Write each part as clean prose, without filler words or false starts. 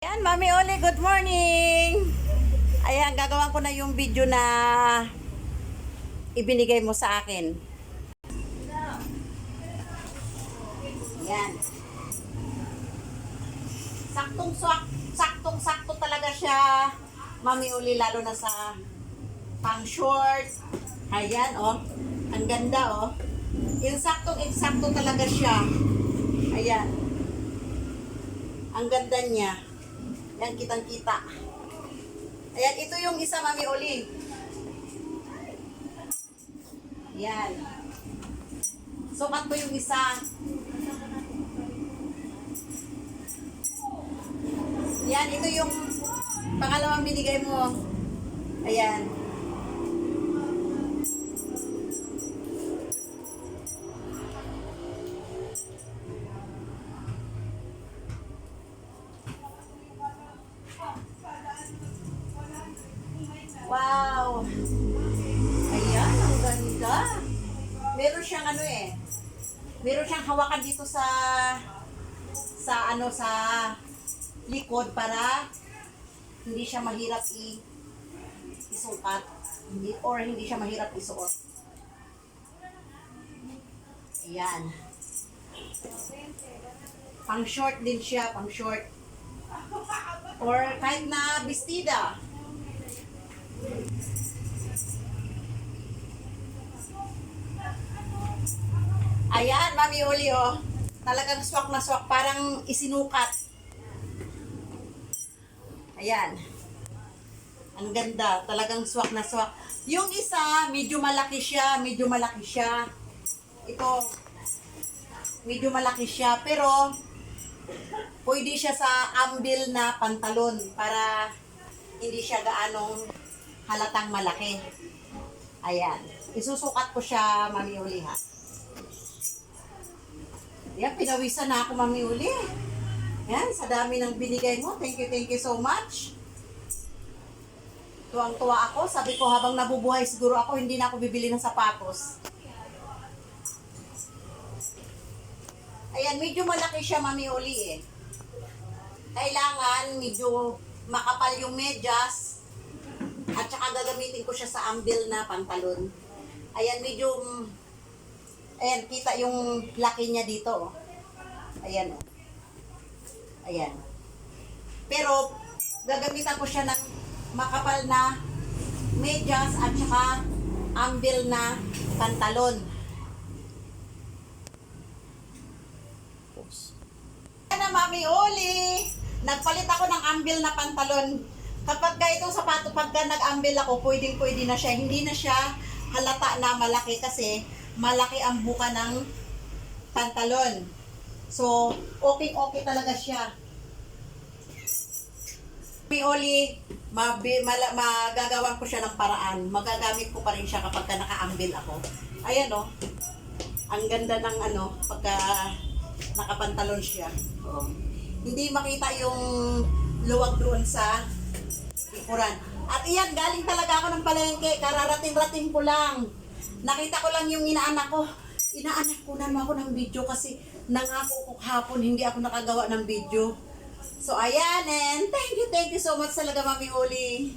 Ayan, Mami Oli, good morning! Ayan, gagawin ko na yung video na ibinigay mo sa akin. Ayan. Saktong-sakto talaga siya, Mami Oli, lalo na sa pang short. Ayan, oh. Ang ganda, oh. Insaktong-insakto talaga siya. Ayan. Ang ganda niya. Ayan, kitang-kita. Ayan, ito yung isa, Mami Oli. Ayan. Sukat ko yung isa. Ayan, ito yung pangalawang binigay mo. Ayan. Wow! Ayan, ang ganda. Meron siyang meron siyang hawakan dito sa likod para hindi siya mahirap isukat. Hindi siya mahirap isuot. Ayan. Pang short din siya, pang short. Or kahit na bestida. Ayan, Mami Oli, oh. Talagang swak na swak, parang isinukat. Ayan. Ang ganda, talagang swak na swak. Yung isa, medyo malaki siya. Ito, medyo malaki siya, pero pwede siya sa ambil na pantalon para hindi siya gaanong halatang malaki. Ayan. Isusukat ko siya, Mami Uli, ha. Yan, pinawisan na ako, Mami Uli. Yan, sa dami ng binigay mo. Thank you so much. Tuwang-tuwa ako. Sabi ko, habang nabubuhay siguro ako, hindi na ako bibili ng sapatos. Ayan, medyo malaki siya, Mami Uli, eh. Kailangan medyo makapal yung medyas at saka gagamitin ko siya sa ambil na pantalon. Ayan, medyo ayan, kita yung laki niya dito, oh. Ayan, oh. Ayan. Pero gagamitan ko siya ng makapal na medyas at saka ambil na pantalon. Ayan na, Mami Oli. Nagpalit ako ng ambil na pantalon. Kapag itong sapato, pagka nag-ambil ako, pwedeng-pwede na siya. Hindi na siya halata na malaki kasi malaki ang buka ng pantalon. So, okay talaga siya. Mami Oli, magagawan ko siya ng paraan. Magagamit ko pa rin siya kapag naka-ambil ako. Ayan, oh. Ang ganda ng pagka nakapantalon siya. Oh. Hindi makita yung luwag doon sa likuran. At iyan, galing talaga ako ng palengke. Kararating-rating ko lang. Nakita ko lang yung inaanak ko. Inaanak ko naman ako ng video kasi nangako ko hapon hindi ako nakagawa ng video. So ayan, and thank you so much talaga, Mami Oli.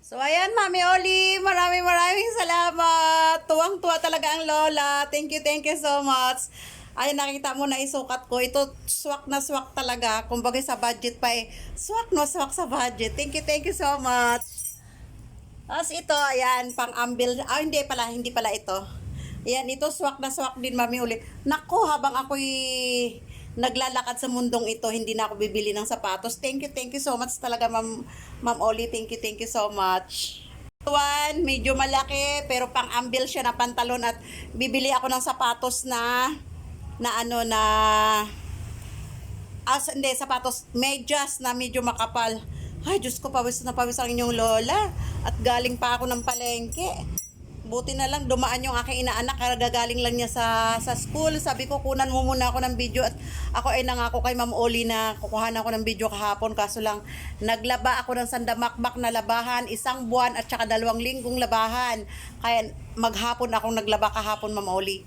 So ayan, Mami Oli, maraming salamat. Tuwang-tuwa talaga ang lola. Thank you so much. Ay, nakita mo na isukat ko. Ito, swak na swak talaga. Kumbaga sa budget pa eh. Swak na swak sa budget. Thank you so much. Tapos ito, ayan, pang ambil. Hindi pala ito. Ayan, ito, swak na swak din, Mami Uli. Nako, habang ako'y naglalakad sa mundong ito, hindi na ako bibili ng sapatos. Thank you so much talaga, Ma'am Oli. Thank you so much. One, medyo malaki, pero pang ambil siya na pantalon at bibili ako ng sapatos sapatos, medyas na medyo makapal. Ay, Diyos ko, pawis na pawis ang inyong lola. At galing pa ako ng palengke. Buti na lang, dumaan yung aking inaanak, gagaling lang niya sa school. Sabi ko, kunan mo muna ako ng video. At ako ay nangako kay Ma'am Oli na kukuhan ako ng video kahapon. Kaso lang, naglaba ako ng sandamakbak na labahan, 1 buwan at saka 2 linggong labahan. Kaya maghapon akong naglaba kahapon, Ma'am Oli.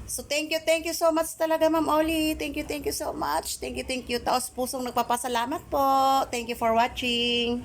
So, thank you so much talaga, Ma'am Oli. Thank you so much. Thank you. Taos pusong nagpapasalamat po. Thank you for watching.